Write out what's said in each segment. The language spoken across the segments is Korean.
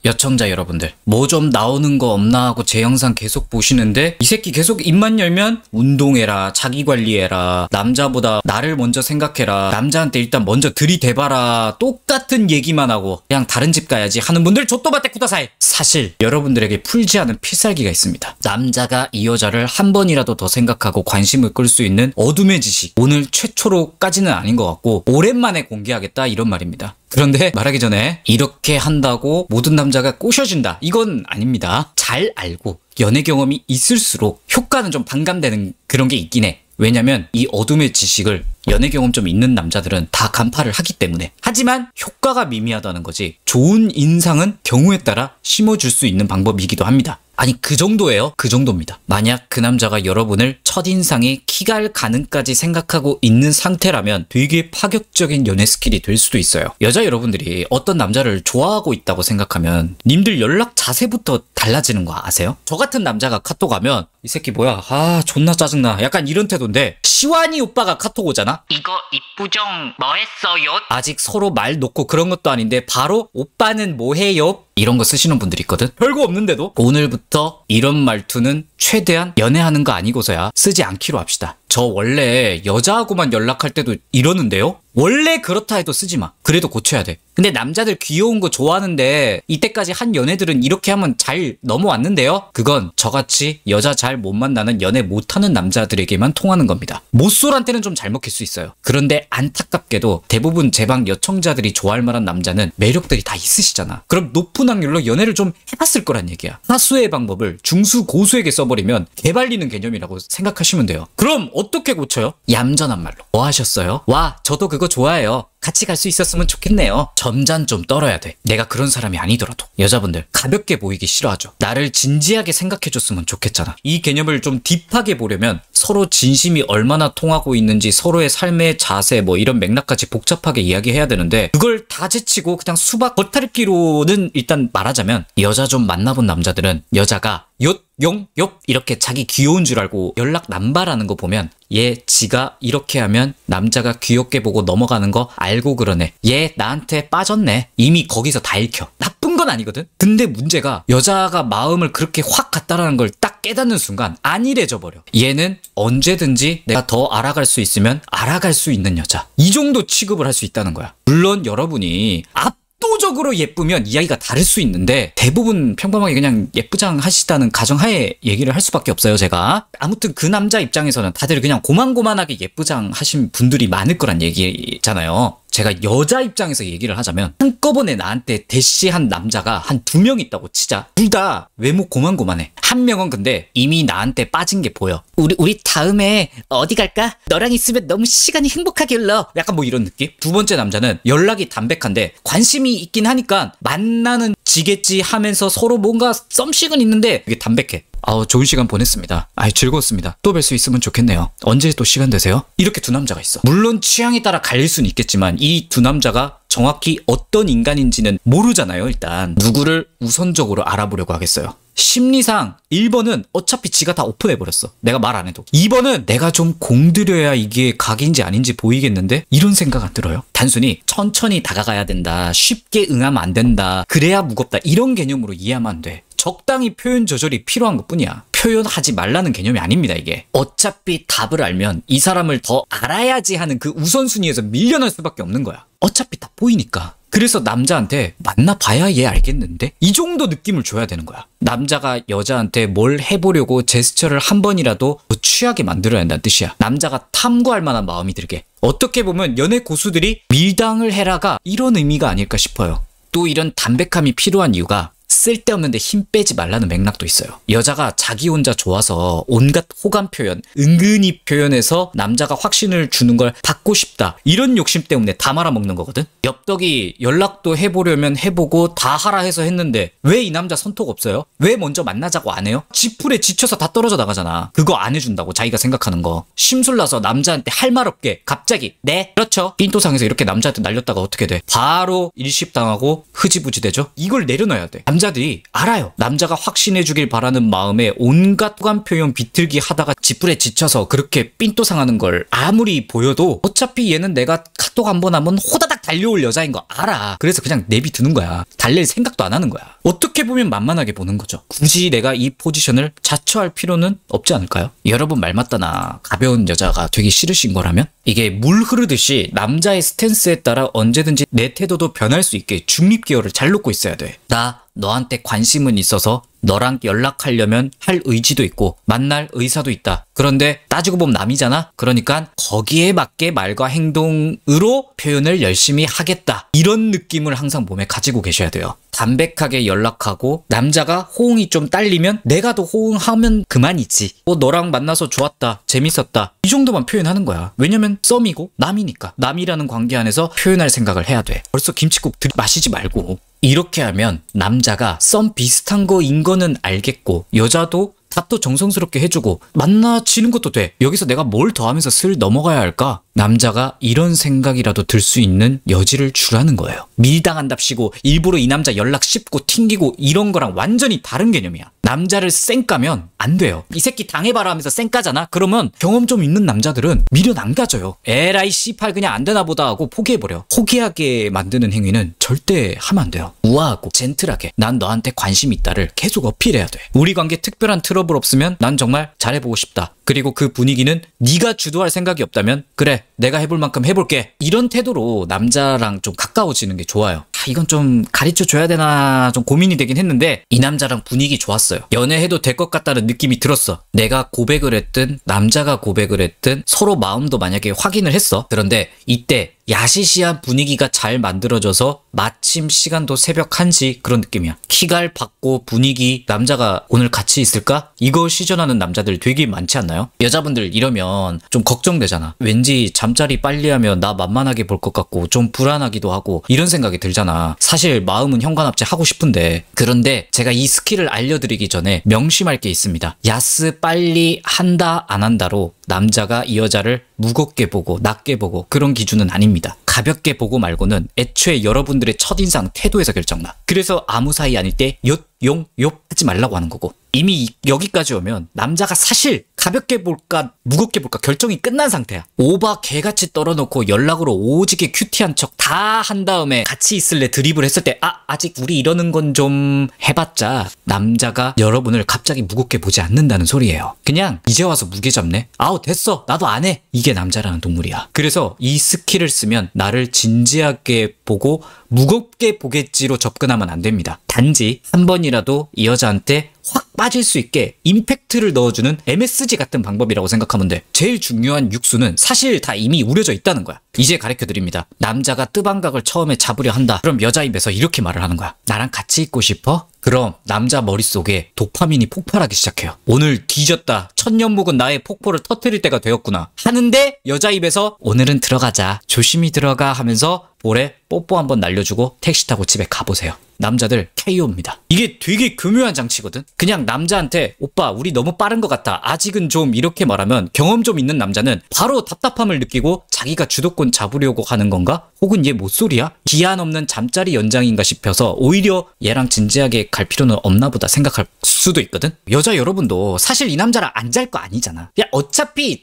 여청자 여러분들, 뭐 좀 나오는 거 없나 하고 제 영상 계속 보시는데 이 새끼 계속 입만 열면 운동해라, 자기관리해라, 남자보다 나를 먼저 생각해라, 남자한테 일단 먼저 들이대봐라, 똑같은 얘기만 하고 그냥 다른 집 가야지 하는 분들 조또바떼 쿠다사이. 사실 여러분들에게 풀지 않은 필살기가 있습니다. 남자가 이 여자를 한 번이라도 더 생각하고 관심을 끌 수 있는 어둠의 지식, 오늘 최초로까지는 아닌 것 같고 오랜만에 공개하겠다 이런 말입니다. 그런데 말하기 전에 이렇게 한다고 모든 남자가 꼬셔진다, 이건 아닙니다. 잘 알고 연애 경험이 있을수록 효과는 좀 반감되는 그런 게 있긴 해. 왜냐면 이 어둠의 지식을 연애 경험 좀 있는 남자들은 다 간파를 하기 때문에. 하지만 효과가 미미하다는 거지, 좋은 인상은 경우에 따라 심어줄 수 있는 방법이기도 합니다. 아니, 그 정도예요. 그 정도입니다. 만약 그 남자가 여러분을 첫인상에 키갈 가능까지 생각하고 있는 상태라면 되게 파격적인 연애 스킬이 될 수도 있어요. 여자 여러분들이 어떤 남자를 좋아하고 있다고 생각하면 님들 연락 자세부터 달라지는 거 아세요? 저 같은 남자가 카톡 하면 이 새끼 뭐야, 아 존나 짜증나, 약간 이런 태도인데, 시완이 오빠가 카톡 오잖아? 이거 이쁘정 뭐 했어요? 아직 서로 말 놓고 그런 것도 아닌데 바로 오빠는 뭐 해요? 이런 거 쓰시는 분들이 있거든? 별거 없는데도? 오늘부터 이런 말투는 최대한 연애하는 거 아니고서야 쓰지 않기로 합시다. 저 원래 여자하고만 연락할 때도 이러는데요? 원래 그렇다 해도 쓰지 마. 그래도 고쳐야 돼. 근데 남자들 귀여운 거 좋아하는데 이때까지 한 연애들은 이렇게 하면 잘 넘어왔는데요? 그건 저같이 여자 잘 못 만나는 연애 못하는 남자들에게만 통하는 겁니다. 모쏠한테는 좀 잘 먹힐 수 있어요. 그런데 안타깝게도 대부분 제 방 여청자들이 좋아할 만한 남자는 매력들이 다 있으시잖아. 그럼 높은 확률로 연애를 좀 해봤을 거란 얘기야. 하수의 방법을 중수 고수에게 써버리면 개발리는 개념이라고 생각하시면 돼요. 그럼 어떻게 고쳐요? 얌전한 말로. 뭐 하셨어요? 와, 저도 그거 좋아해요. 같이 갈 수 있었으면 좋겠네요. 점잔 좀 떨어야 돼. 내가 그런 사람이 아니더라도. 여자분들 가볍게 보이기 싫어하죠. 나를 진지하게 생각해줬으면 좋겠잖아. 이 개념을 좀 딥하게 보려면 서로 진심이 얼마나 통하고 있는지, 서로의 삶의 자세, 뭐 이런 맥락까지 복잡하게 이야기해야 되는데, 그걸 다 제치고 그냥 수박 겉핥기로는 일단 말하자면, 여자 좀 만나본 남자들은 여자가 욤, 용, 욕 이렇게 자기 귀여운 줄 알고 연락 남발하는 거 보면 얘 지가 이렇게 하면 남자가 귀엽게 보고 넘어가는 거 알고 그러네, 얘 나한테 빠졌네, 이미 거기서 다 읽혀. 나쁜 건 아니거든? 근데 문제가 여자가 마음을 그렇게 확 갔다라는 걸 딱 깨닫는 순간 안일해져 버려. 얘는 언제든지 내가 더 알아갈 수 있으면 알아갈 수 있는 여자, 이 정도 취급을 할 수 있다는 거야. 물론 여러분이 압도적으로 예쁘면 이야기가 다를 수 있는데 대부분 평범하게 그냥 예쁘장 하시다는 가정하에 얘기를 할 수밖에 없어요, 제가. 아무튼 그 남자 입장에서는 다들 그냥 고만고만하게 예쁘장 하신 분들이 많을 거란 얘기잖아요. 제가 여자 입장에서 얘기를 하자면 한꺼번에 나한테 대시한 남자가 한 2명 있다고 치자. 둘 다 외모 고만고만해. 한 명은 근데 이미 나한테 빠진 게 보여. 우리 다음에 어디 갈까? 너랑 있으면 너무 시간이 행복하게 흘러. 약간 뭐 이런 느낌? 두 번째 남자는 연락이 담백한데 관심이 있긴 하니까 만나는 지겠지 하면서 서로 뭔가 썸씽은 있는데 이게 담백해. 좋은 시간 보냈습니다. 즐거웠습니다. 또 뵐 수 있으면 좋겠네요. 언제 또 시간 되세요? 이렇게 두 남자가 있어. 물론 취향에 따라 갈릴 수는 있겠지만 이 두 남자가 정확히 어떤 인간인지는 모르잖아요. 일단 누구를 우선적으로 알아보려고 하겠어요. 심리상 1번은 어차피 지가 다 오픈해버렸어. 내가 말 안 해도. 2번은 내가 좀 공들여야 이게 각인지 아닌지 보이겠는데? 이런 생각 안 들어요? 단순히 천천히 다가가야 된다, 쉽게 응하면 안 된다, 그래야 무겁다, 이런 개념으로 이해하면 안 돼. 적당히 표현 조절이 필요한 것뿐이야. 표현하지 말라는 개념이 아닙니다, 이게. 어차피 답을 알면 이 사람을 더 알아야지 하는 그 우선순위에서 밀려날 수밖에 없는 거야. 어차피 다 보이니까. 그래서 남자한테 만나봐야 얘 알겠는데? 이 정도 느낌을 줘야 되는 거야. 남자가 여자한테 뭘 해보려고 제스처를 한 번이라도 더 취하게 만들어야 한다는 뜻이야. 남자가 탐구할 만한 마음이 들게. 어떻게 보면 연애 고수들이 밀당을 해라가 이런 의미가 아닐까 싶어요. 또 이런 담백함이 필요한 이유가 쓸데없는데 힘 빼지 말라는 맥락도 있어요. 여자가 자기 혼자 좋아서 온갖 호감 표현, 은근히 표현해서 남자가 확신을 주는 걸 받고 싶다, 이런 욕심 때문에 다 말아먹는 거거든? 엽떡이 연락도 해보려면 해보고 다 하라 해서 했는데 왜 이 남자 선톡 없어요? 왜 먼저 만나자고 안 해요? 지풀에 지쳐서 다 떨어져 나가잖아. 그거 안 해준다고, 자기가 생각하는 거. 심술나서 남자한테 할 말 없게 갑자기 네 그렇죠, 삔또상에서 이렇게 남자한테 날렸다가 어떻게 돼? 바로 일십당하고 흐지부지 되죠? 이걸 내려놔야 돼. 남자들이 알아요. 남자가 확신해주길 바라는 마음에 온갖 호감 표현 비틀기 하다가 지풀에 지쳐서 그렇게 삔또 상하는 걸 아무리 보여도 어차피 얘는 내가 카톡 한 번 하면 호다닥 달려올 여자인 거 알아. 그래서 그냥 내비두는 거야. 달랠 생각도 안 하는 거야. 어떻게 보면 만만하게 보는 거죠. 굳이 내가 이 포지션을 자처할 필요는 없지 않을까요? 여러분 말 맞다나 가벼운 여자가 되기 싫으신 거라면 이게 물 흐르듯이 남자의 스탠스에 따라 언제든지 내 태도도 변할 수 있게 중립기어를 잘 놓고 있어야 돼. 나 너한테 관심은 있어서 너랑 연락하려면 할 의지도 있고 만날 의사도 있다. 그런데 따지고 보면 남이잖아? 그러니까 거기에 맞게 말과 행동으로 표현을 열심히 하겠다. 이런 느낌을 항상 몸에 가지고 계셔야 돼요. 담백하게 연락하고 남자가 호응이 좀 딸리면 내가 더 호응하면 그만이지. 너랑 만나서 좋았다. 재밌었다. 이 정도만 표현하는 거야. 왜냐면 썸이고 남이니까. 남이라는 관계 안에서 표현할 생각을 해야 돼. 벌써 김칫국 마시지 말고. 이렇게 하면 남자가 썸 비슷한 거인 거는 알겠고 여자도 답도 정성스럽게 해주고 만나지는 것도 돼. 여기서 내가 뭘 더 하면서 슬 넘어가야 할까? 남자가 이런 생각이라도 들 수 있는 여지를 주라는 거예요. 밀당한답시고 일부러 이 남자 연락 씹고 튕기고 이런 거랑 완전히 다른 개념이야. 남자를 쌩까면 안 돼요. 이 새끼 당해봐라 하면서 쌩까잖아? 그러면 경험 좀 있는 남자들은 미련 안 가져요. 에라이 씨팔 그냥 안 되나 보다 하고 포기해버려. 포기하게 만드는 행위는 절대 하면 안 돼요. 우아하고 젠틀하게 난 너한테 관심 있다를 계속 어필해야 돼. 우리 관계 특별한 트러블 없으면 난 정말 잘해보고 싶다. 그리고 그 분위기는 네가 주도할 생각이 없다면 그래 내가 해볼 만큼 해볼게. 이런 태도로 남자랑 좀 가까워지는 게 좋아요. 이건 좀 가르쳐줘야 되나 좀 고민이 되긴 했는데 이 남자랑 분위기 좋았어요. 연애해도 될 것 같다는 느낌이 들었어. 내가 고백을 했든 남자가 고백을 했든 서로 마음도 만약에 확인을 했어. 그런데 이때 야시시한 분위기가 잘 만들어져서 마침 시간도 새벽 1시 그런 느낌이야. 키갈 받고 분위기 남자가 오늘 같이 있을까? 이거 시전하는 남자들 되게 많지 않나요? 여자분들 이러면 좀 걱정되잖아. 왠지 잠자리 빨리 하면 나 만만하게 볼 것 같고 좀 불안하기도 하고 이런 생각이 들잖아. 사실 마음은 현관합체 하고 싶은데 그런데 제가 이 스킬을 알려드리기 전에 명심할 게 있습니다. 야스 빨리 한다 안 한다로 남자가 이 여자를 무겁게 보고 낮게 보고 그런 기준은 아닙니다. 가볍게 보고 말고는 애초에 여러분들의 첫인상 태도에서 결정나. 그래서 아무 사이 아닐 때 얏, 용, 얏 하지 말라고 하는 거고 이미 여기까지 오면 남자가 사실 가볍게 볼까 무겁게 볼까 결정이 끝난 상태야. 오바 개같이 떨어놓고 연락으로 오지게 큐티한 척 다 한 다음에 같이 있을래 드립을 했을 때 아직 우리 이러는 건 좀 해봤자 남자가 여러분을 갑자기 무겁게 보지 않는다는 소리예요. 그냥 이제 와서 무게 잡네? 아우 됐어 나도 안 해. 이게 남자라는 동물이야. 그래서 이 스킬을 쓰면 나를 진지하게 보고 무겁게 보겠지로 접근하면 안 됩니다. 단지 한 번이라도 이 여자한테 확 빠질 수 있게 임팩트를 넣어주는 MSG 같은 방법이라고 생각하면 돼. 제일 중요한 육수는 사실 다 이미 우려져 있다는 거야. 이제 가르쳐드립니다. 남자가 뜨방각을 처음에 잡으려 한다. 그럼 여자 입에서 이렇게 말을 하는 거야. 나랑 같이 있고 싶어? 그럼 남자 머릿속에 도파민이 폭발하기 시작해요. 오늘 뒤졌다. 천년묵은 나의 폭포를 터뜨릴 때가 되었구나. 하는데 여자 입에서 오늘은 들어가자. 조심히 들어가 하면서 볼에 뽀뽀 한번 날려주고 택시 타고 집에 가보세요. 남자들 KO입니다. 이게 되게 교묘한 장치거든. 그냥 남자한테 오빠 우리 너무 빠른 것 같아. 아직은 좀 이렇게 말하면 경험 좀 있는 남자는 바로 답답함을 느끼고 자기가 주도권 잡으려고 하는 건가? 혹은 얘 못소리야? 기한 없는 잠자리 연장인가 싶어서 오히려 얘랑 진지하게 갈 필요는 없나 보다 생각할 수도 있거든. 여자 여러분도 사실 이 남자랑 안 잘 거 아니잖아. 야 어차피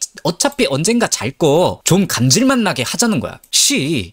언젠가 잘 거 좀 감질만 나게 하자는 거야.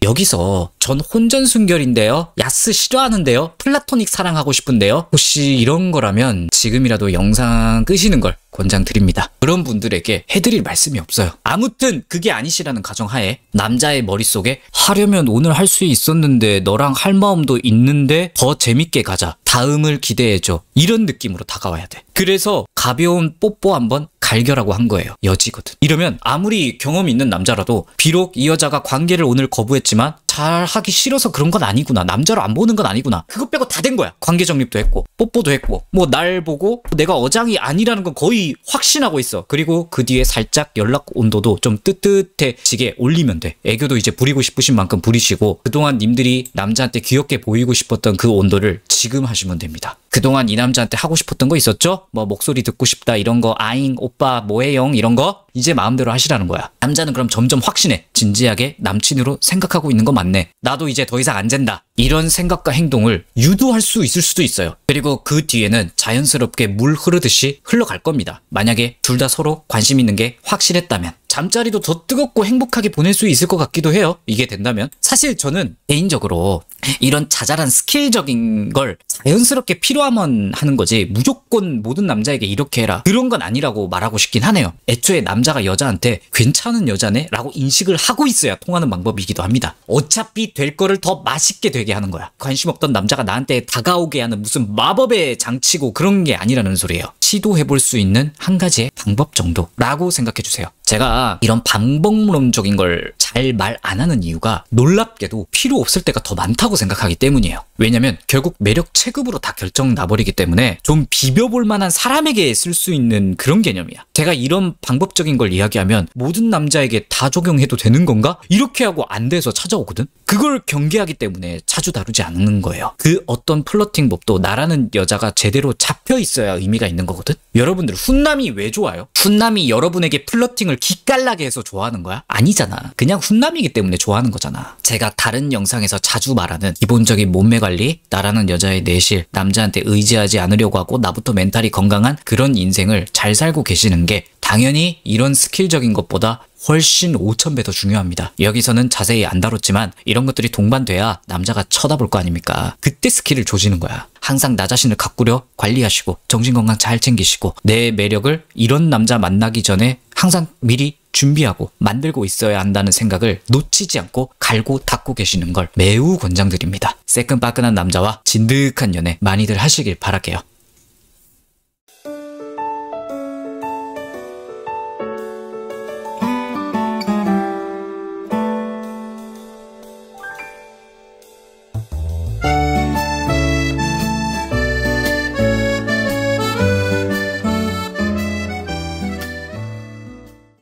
여기서 전 혼전순결인데요. 야스 싫어하는데요. 플라토닉 사랑하고 싶은데요. 혹시 이런 거라면 지금이라도 영상 끄시는 걸 권장드립니다. 그런 분들에게 해드릴 말씀이 없어요. 아무튼 그게 아니시라는 가정하에 남자의 머릿속에 하려면 오늘 할 수 있었는데 너랑 할 마음도 있는데 더 재밌게 가자. 다음을 기대해줘. 이런 느낌으로 다가와야 돼. 그래서 가벼운 뽀뽀 한번 갈겨라고 한 거예요. 여지거든. 이러면 아무리 경험 있는 남자라도 비록 이 여자가 관계를 오늘 거부했지만 잘 하기 싫어서 그런 건 아니구나. 남자로 안 보는 건 아니구나. 그거 빼고 다 된 거야. 관계 정립도 했고 뽀뽀도 했고 뭐 날 보고 내가 어장이 아니라는 건 거의 확신하고 있어. 그리고 그 뒤에 살짝 연락 온도도 좀 뜨뜻해지게 올리면 돼. 애교도 이제 부리고 싶으신 만큼 부리시고 그동안 님들이 남자한테 귀엽게 보이고 싶었던 그 온도를 지금 하시면 됩니다. 그동안 이 남자한테 하고 싶었던 거 있었죠? 뭐 목소리 듣고 싶다 이런 거, 아잉 오빠 뭐해용 이런 거 이제 마음대로 하시라는 거야. 남자는 그럼 점점 확신해. 진지하게 남친으로 생각하고 있는 거 맞네. 나도 이제 더 이상 안 잰다. 이런 생각과 행동을 유도할 수 있을 수도 있어요. 그리고 그 뒤에는 자연스럽게 물 흐르듯이 흘러갈 겁니다. 만약에 둘 다 서로 관심 있는 게 확실했다면. 잠자리도 더 뜨겁고 행복하게 보낼 수 있을 것 같기도 해요. 이게 된다면. 사실 저는 개인적으로 이런 자잘한 스킬적인 걸 자연스럽게 필요하면 하는 거지 무조건 모든 남자에게 이렇게 해라 그런 건 아니라고 말하고 싶긴 하네요. 애초에 남자가 여자한테 괜찮은 여자네? 라고 인식을 하고 있어야 통하는 방법이기도 합니다. 어차피 될 거를 더 맛있게 되게 하는 거야. 관심 없던 남자가 나한테 다가오게 하는 무슨 마법의 장치고 그런 게 아니라는 소리예요. 시도해볼 수 있는 한 가지의 방법 정도라고 생각해주세요. 제가 이런 방법론적인 걸 잘 말 안 하는 이유가 놀랍게도 필요 없을 때가 더 많다고 생각하기 때문이에요. 왜냐면 결국 매력 체급으로 다 결정 나버리기 때문에 좀 비벼볼 만한 사람에게 쓸 수 있는 그런 개념이야. 제가 이런 방법적인 걸 이야기하면 모든 남자에게 다 적용해도 되는 건가? 이렇게 하고 안 돼서 찾아오거든? 그걸 경계하기 때문에 자주 다루지 않는 거예요. 그 어떤 플러팅 법도 나라는 여자가 제대로 잡혀 있어야 의미가 있는 거거든? 여러분들 훈남이 왜 좋아요? 훈남이 여러분에게 플러팅을 기깔나게 해서 좋아하는 거야? 아니잖아. 그냥 훈남이기 때문에 좋아하는 거잖아. 제가 다른 영상에서 자주 말하는 기본적인 몸매 관리, 나라는 여자의 내실, 남자한테 의지하지 않으려고 하고 나부터 멘탈이 건강한 그런 인생을 잘 살고 계시는 게 당연히 이런 스킬적인 것보다 훨씬 5000배 더 중요합니다. 여기서는 자세히 안 다뤘지만 이런 것들이 동반돼야 남자가 쳐다볼 거 아닙니까? 그때 스킬을 조지는 거야. 항상 나 자신을 가꾸려 관리하시고 정신건강 잘 챙기시고 내 매력을 이런 남자 만나기 전에 항상 미리 준비하고 만들고 있어야 한다는 생각을 놓치지 않고 갈고 닦고 계시는 걸 매우 권장드립니다. 새끈빠끈한 남자와 진득한 연애 많이들 하시길 바랄게요.